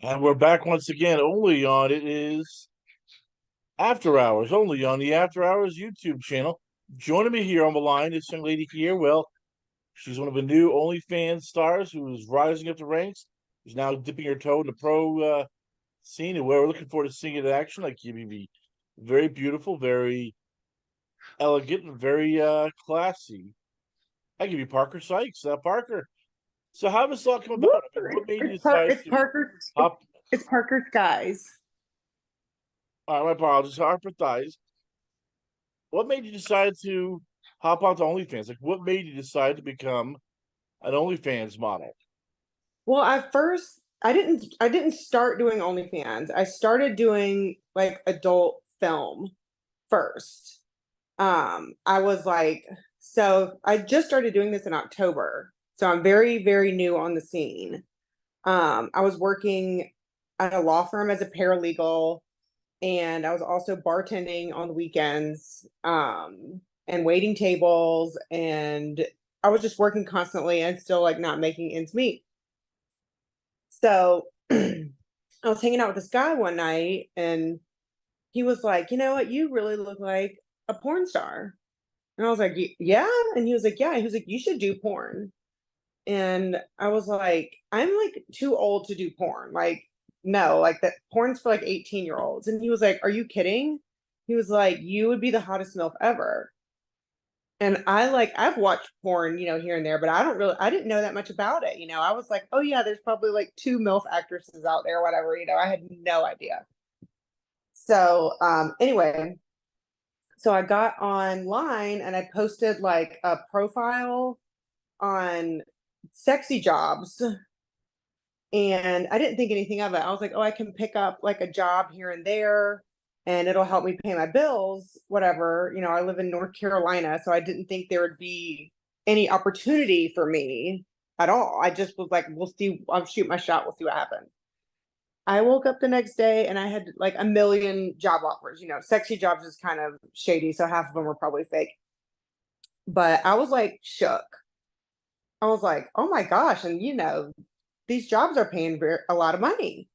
And we're back once again, only on it is After Hours, only on the After Hours YouTube channel. Joining me here on the line, this young lady here, well, she's one of the new OnlyFans stars who is rising up the ranks. She's now dipping her toe in the pro scene, and we're looking forward to seeing it in action. Like you be very beautiful, very elegant, and very classy. I give you Parker Sykes. Parker, so how did this all come Woo! about? I mean, what made you decide It's to Parker. hop? It's Parker Skies. My apologies, Harper Thighs. What made you decide to hop onto OnlyFans? Like, what made you decide to become an OnlyFans model? Well, at first, I didn't start doing OnlyFans. I started doing like adult film first. I was like, so I just started doing this in October. So I'm very, very new on the scene. I was working at a law firm as a paralegal, and I was also bartending on the weekends, and waiting tables, and I was just working constantly and still like not making ends meet. So I was hanging out with this guy one night, and he was like, "You know what? You really look like a porn star." And I was like, "Yeah." And he was like, "Yeah." He was like, "You should do porn." And I was like, "I'm like too old to do porn. Like, no, like that porn's for like 18-year-olds." And he was like, "Are you kidding?" He was like, "You would be the hottest MILF ever." And I've watched porn, here and there, but I didn't know that much about it. I was like, "Oh yeah, there's probably like two MILF actresses out there, whatever." I had no idea. So anyway, so I got online and I posted like a profile on sexy jobs, and I didn't think anything of it. I was like, "Oh, I can pick up like a job here and there and it'll help me pay my bills, whatever." I live in North Carolina, so I didn't think there would be any opportunity for me at all. I just was like, "We'll see. I'll shoot my shot. We'll see what happens." I woke up the next day and I had like a million job offers. Sexy jobs is kind of shady, so half of them were probably fake. But I was like shook. I was like, "Oh my gosh!" And these jobs are paying a lot of money.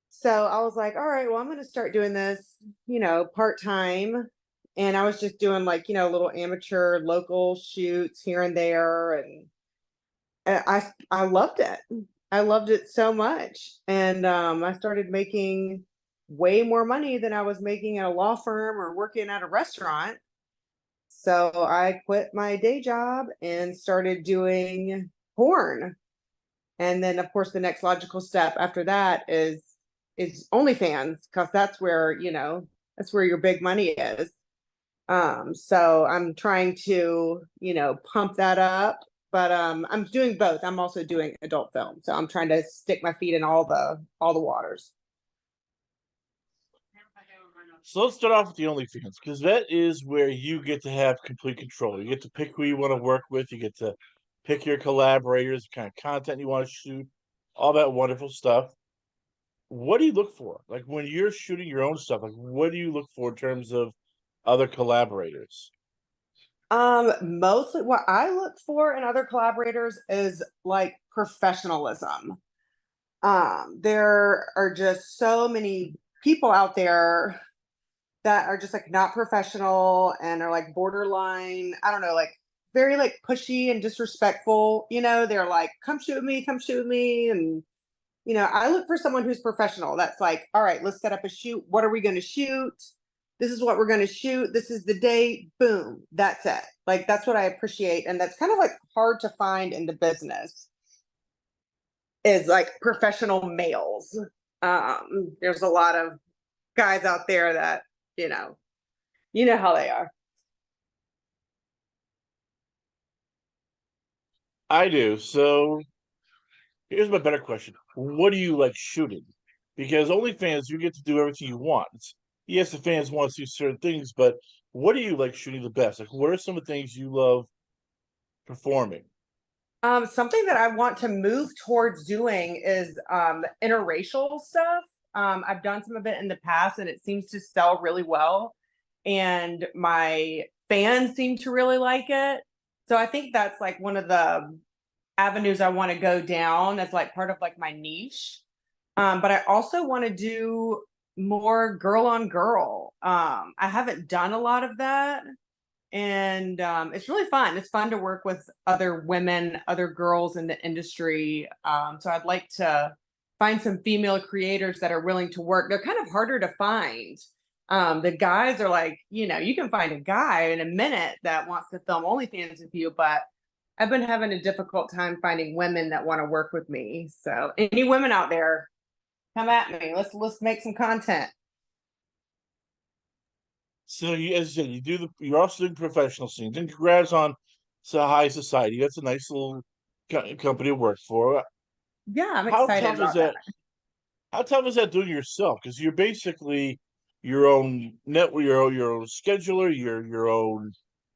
So I was like, "All right, well, I'm going to start doing this, part time." And I was just doing like, little amateur local shoots here and there. And I loved it. I loved it so much. And I started making way more money than I was making at a law firm or working at a restaurant. So I quit my day job and started doing porn. And then of course the next logical step after that is OnlyFans, because that's where your big money is. So I'm trying to, pump that up, but I'm doing both. I'm also doing adult film. So I'm trying to stick my feet in all the waters. So let's start off with the OnlyFans because that is where you get to have complete control. You get to pick who you want to work with. You get to pick your collaborators, the kind of content you want to shoot, all that wonderful stuff. What do you look for? Like when you're shooting your own stuff, like what do you look for in terms of other collaborators? Mostly what I look for in other collaborators is like professionalism. There are just so many people out there that are just like not professional and are like borderline, I don't know, like very like pushy and disrespectful. They're like, "Come shoot with me, come shoot with me." And I look for someone who's professional. That's like, "All right, let's set up a shoot. What are we going to shoot? This is what we're going to shoot. This is the date. Boom. That's it." Like, that's what I appreciate. And that's kind of like hard to find in the business, is like professional males. There's a lot of guys out there that, you know how they are. I do. So here's my better question. What do you like shooting? Because OnlyFans, you get to do everything you want. Yes, the fans want to see certain things, but what do you like shooting the best? Like, what are some of the things you love performing? Something that I want to move towards doing is interracial stuff. I've done some of it in the past and it seems to sell really well. And my fans seem to really like it. So I think that's like one of the avenues I want to go down as like part of like my niche. But I also want to do more girl on girl. I haven't done a lot of that. And it's really fun. It's fun to work with other women, other girls in the industry. So I'd like to find some female creators that are willing to work. They're kind of harder to find. The guys are like, you can find a guy in a minute that wants to film OnlyFans with you, but I've been having a difficult time finding women that want to work with me. So any women out there, come at me. Let's make some content. So as you said, you're also doing professional scenes, and congrats on high society. That's a nice little company to work for. Yeah, I'm How excited tough is about that. that? How tough is that doing yourself? Because you're basically your own network, your own scheduler, you're your own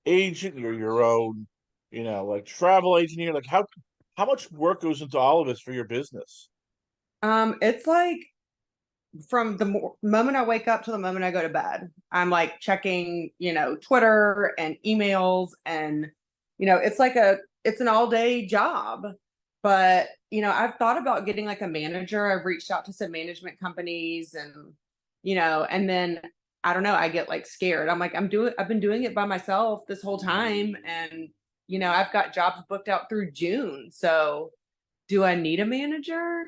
agent, you're your own, like travel agent. You're like how much work goes into all of this for your business? It's like from the moment I wake up to the moment I go to bed, I'm like checking, Twitter and emails, and it's an all day job. But I've thought about getting like a manager. I've reached out to some management companies, and and then I don't know, I get like scared. I'm like, I've been doing it by myself this whole time, and I've got jobs booked out through June. So do I need a manager?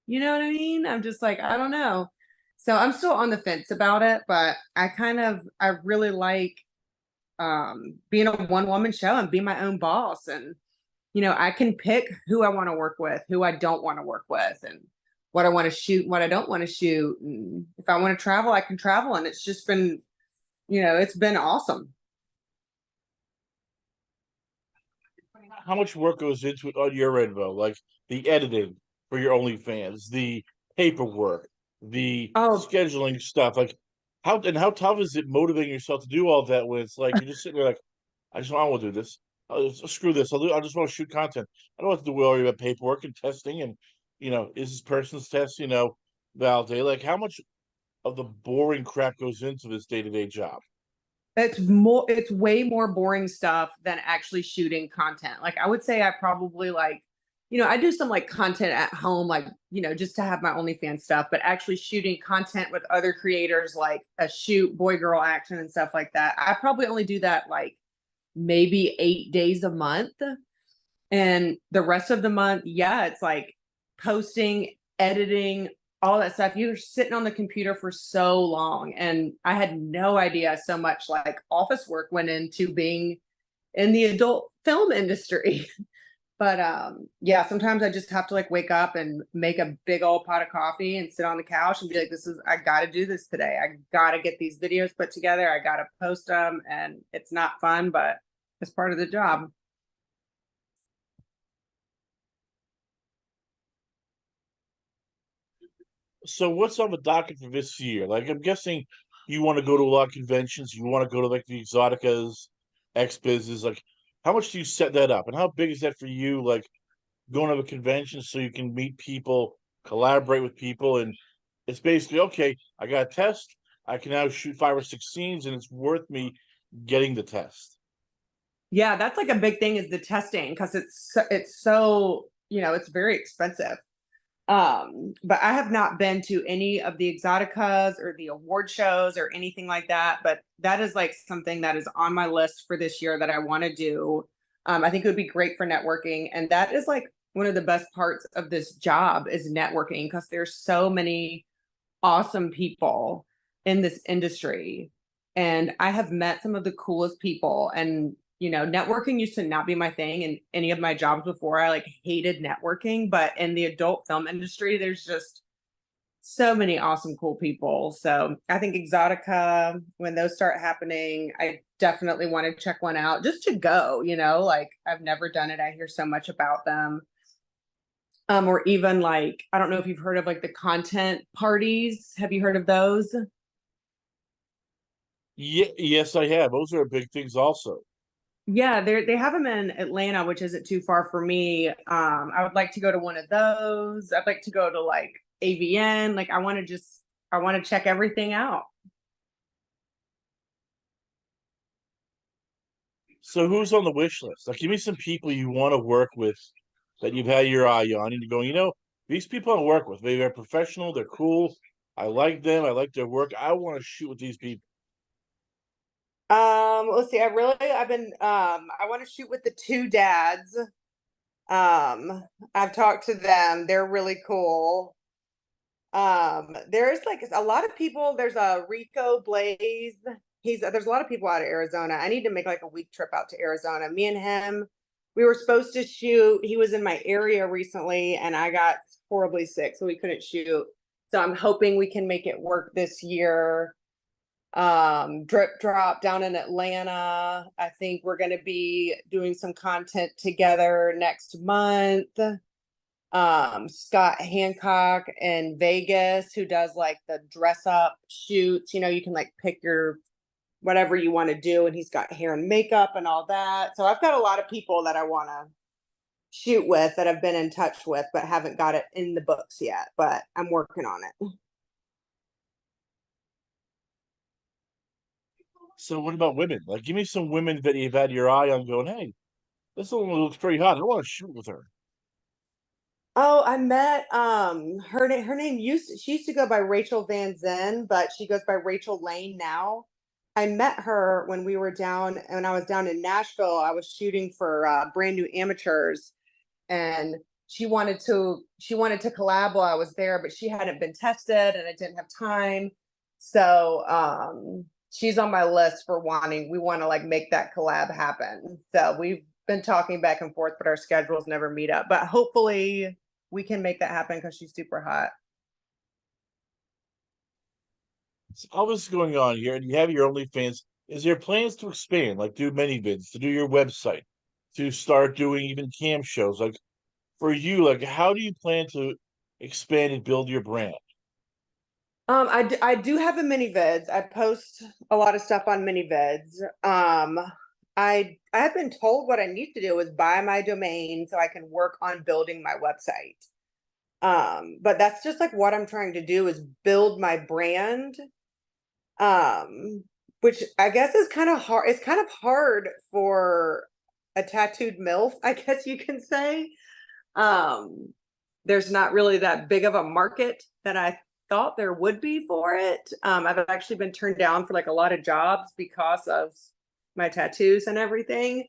You know what I mean? I'm just like, I don't know. So I'm still on the fence about it, but I really like being a one woman show and being my own boss. And I can pick who I want to work with, who I don't want to work with, and what I want to shoot, what I don't want to shoot. And if I want to travel, I can travel. And it's just been, it's been awesome. How much work goes into it on your end, though? Like the editing for your OnlyFans, the paperwork, the Oh, scheduling stuff. Like how tough is it motivating yourself to do all that when it's like you're just sitting there like, I just don't want to do this. Screw this. I just want to shoot content. I don't have to do worry about paperwork and testing and is this person's test, validate? Like how much of the boring crap goes into this day-to-day job? it's way more boring stuff than actually shooting content. Like I would say I probably like, I do some like content at home, like, just to have my OnlyFans stuff, but actually shooting content with other creators, like a shoot, boy girl action and stuff like that. I probably only do that like maybe 8 days a month. And the rest of the month, yeah, it's like posting, editing, all that stuff. You're sitting on the computer for so long. And I had no idea so much like office work went into being in the adult film industry. But yeah, sometimes I just have to like wake up and make a big old pot of coffee and sit on the couch and be like, I gotta do this today. I gotta get these videos put together. I gotta post them. And it's not fun, but it's part of the job. So what's on the docket for this year? Like I'm guessing you want to go to a lot of conventions. You want to go to like the Exoticas, X Business. Like how much do you set that up, and how big is that for you? Like going to a convention so you can meet people, collaborate with people, and it's basically okay. I got a test. I can now shoot 5 or 6 scenes, and it's worth me getting the test. Yeah, that's like a big thing is the testing because it's so, it's very expensive. But I have not been to any of the Exoticas or the award shows or anything like that. But that is like something that is on my list for this year that I want to do. I think it would be great for networking. And that is like one of the best parts of this job is networking because there's so many awesome people in this industry. And I have met some of the coolest people. And, networking used to not be my thing in any of my jobs before. I like hated networking, but in the adult film industry, there's just so many awesome, cool people. So I think Exotica, when those start happening, I definitely want to check one out just to go, like I've never done it. I hear so much about them. Or even like, I don't know if you've heard of like the content parties. Have you heard of those? Yeah, yes, I have. Those are big things also. Yeah, they have them in Atlanta, which isn't too far for me. I would like to go to one of those. I'd like to go to like AVN. Like I want to check everything out. So who's on the wish list? Like, give me some people you want to work with that you've had your eye on, and you're going, these people I work with, they're professional, they're cool. I like them, I like their work. I want to shoot with these people. Let's see. I want to shoot with the two dads. I've talked to them. They're really cool. There's like a lot of people. There's a Rico Blaze. There's a lot of people out of Arizona. I need to make like a week trip out to Arizona. Me and him, we were supposed to shoot. He was in my area recently and I got horribly sick, so we couldn't shoot. So I'm hoping we can make it work this year. Drip Drop down in Atlanta. I think we're going to be doing some content together next month. Scott Hancock in Vegas, who does like the dress up shoots. You know, you can like pick your whatever you want to do, and he's got hair and makeup and all that. So I've got a lot of people that I want to shoot with that I've been in touch with, but haven't got it in the books yet. But I'm working on it. So what about women? Like, give me some women that you've had your eye on going, hey, this one looks pretty hot. I want to shoot with her. Oh, I met her name she used to go by Rachel Van Zen, but she goes by Rachel Lane now. I met her when I was down in Nashville. I was shooting for Brand New Amateurs, and she wanted to collab while I was there, but she hadn't been tested and I didn't have time. So she's on my list for we want to like make that collab happen. So we've been talking back and forth, but our schedules never meet up. But hopefully we can make that happen because she's super hot. So all this is going on here, and you have your OnlyFans. Is there plans to expand, like do many vids, to do your website, to start doing even cam shows? Like for you, like how do you plan to expand and build your brand? I do have a mini vids. I post a lot of stuff on mini vids. I have been told what I need to do is buy my domain so I can work on building my website. But that's just like what I'm trying to do is build my brand. Which I guess is kind of hard. It's kind of hard for a tattooed MILF, I guess you can say. Um, there's not really that big of a market that I thought there would be for it. I've actually been turned down for like a lot of jobs because of my tattoos and everything.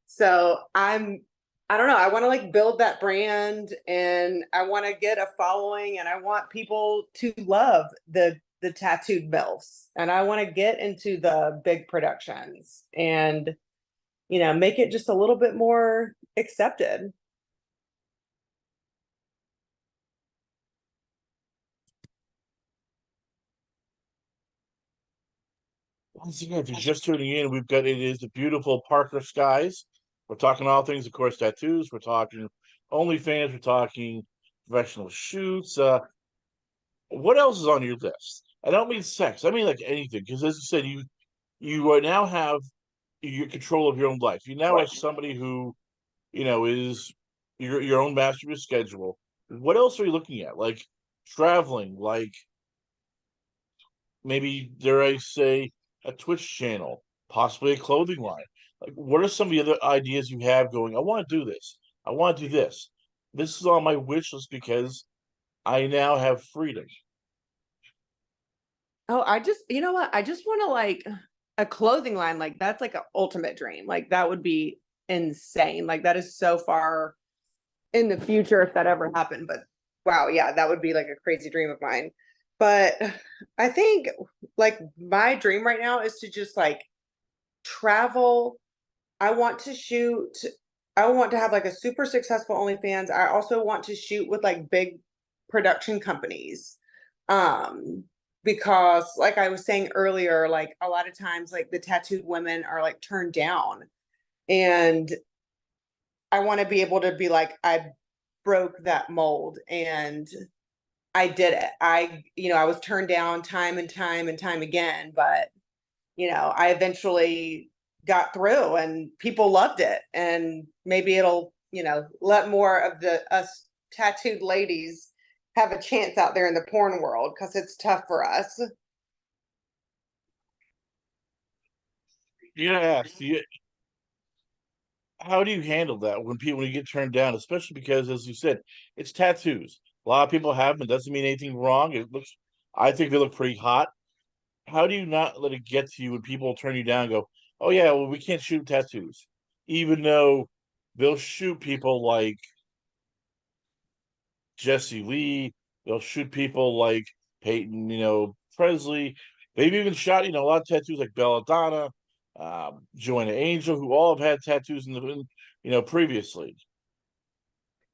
So I don't know. I want to like build that brand and I want to get a following and I want people to love the tattooed MILFs and I want to get into the big productions and make it just a little bit more accepted. Once again, if you're just tuning in, it is the beautiful Parker skies. We're talking all things, of course, tattoos. We're talking OnlyFans. We're talking professional shoots. What else is on your list? I don't mean sex. I mean like anything. Because as you said, you now have your control of your own life. You now have somebody who is your own master of your schedule. What else are you looking at? Like traveling, like maybe dare I say a Twitch channel, possibly a clothing line. Like, what are some of the other ideas you have going? I want to do this. I want to do this. This is on my wish list because I now have freedom. Oh, you know what? I just want to like a clothing line. Like that's like an ultimate dream. Like that would be insane. Like that is so far in the future if that ever happened. But wow, yeah, that would be like a crazy dream of mine. But I think like my dream right now is to just like travel. I want to shoot. I want to have like a super successful OnlyFans. I also want to shoot with like big production companies. Um, because like I was saying earlier, like a lot of times like the tattooed women are like turned down. And I want to be able to be like, I broke that mold and I did it. I was turned down time and time and time again, but I eventually got through and people loved it. And maybe it'll, let more of us tattooed ladies have a chance out there in the porn world because it's tough for us. Yeah, see, how do you handle that when you get turned down, especially because, as you said, it's tattoos. A lot of people have them. It doesn't mean anything wrong. I think they look pretty hot. How do you not let it get to you when people turn you down and go, oh, yeah, well, we can't shoot tattoos, even though they'll shoot people like Jesse Lee, they'll shoot people like Peyton, Presley. They've even shot, a lot of tattoos like Belladonna, Joanna Angel, who all have had tattoos previously.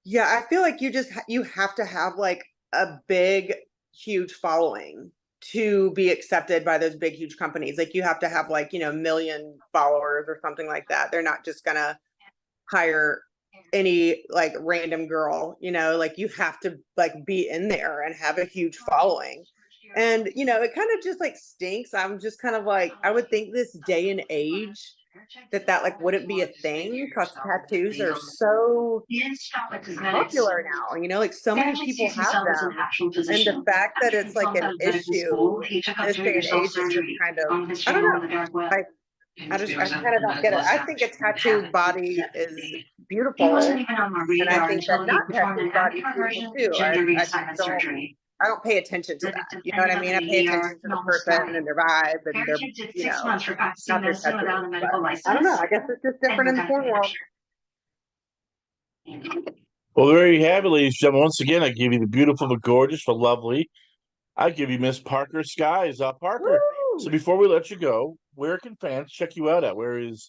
Yeah, I feel like you have to have like a big, huge following to be accepted by those big, huge companies. Like you have to have like, million followers or something like that. They're not just gonna hire any like random girl, like you have to like be in there and have a huge following. And it kind of just like stinks. I'm just kind of like, I would think this day and age that like wouldn't be a thing because tattoos are so popular now, like so many people have them. And the fact that it's like an issue this day and age is just kind of, I don't know. Like I kind of don't get it. I think a tattooed body is beautiful, and I think that not tattooed body is beautiful too. I just don't pay attention to that. You know what I mean? I pay attention to the person and their vibe and their, not their tattoos. But I don't know. I guess it's just different in the porn world. Well, there you have it, ladies and gentlemen. Once again, I give you the beautiful, the gorgeous, the lovely. I give you Miss Parker Skies. Parker. Woo! So before we let you go, where can fans check you out at? Where is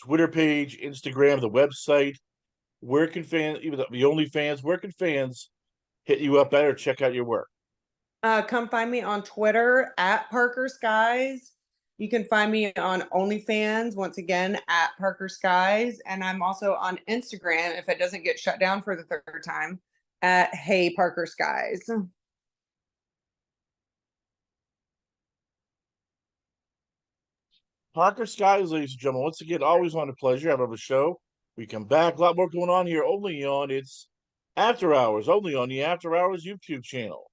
Twitter page, Instagram, the website? Where can fans, even the OnlyFans, where can fans hit you up at or check out your work? Come find me on Twitter at Parker Skies. You can find me on OnlyFans, once again, at Parker Skies. And I'm also on Instagram, if it doesn't get shut down for the third time, at Hey Parker Skies. Parker Skies, ladies and gentlemen. Once again, always on a pleasure. Have a show. We come back. A lot more going on here. Only on It's After Hours. Only on the After Hours YouTube channel.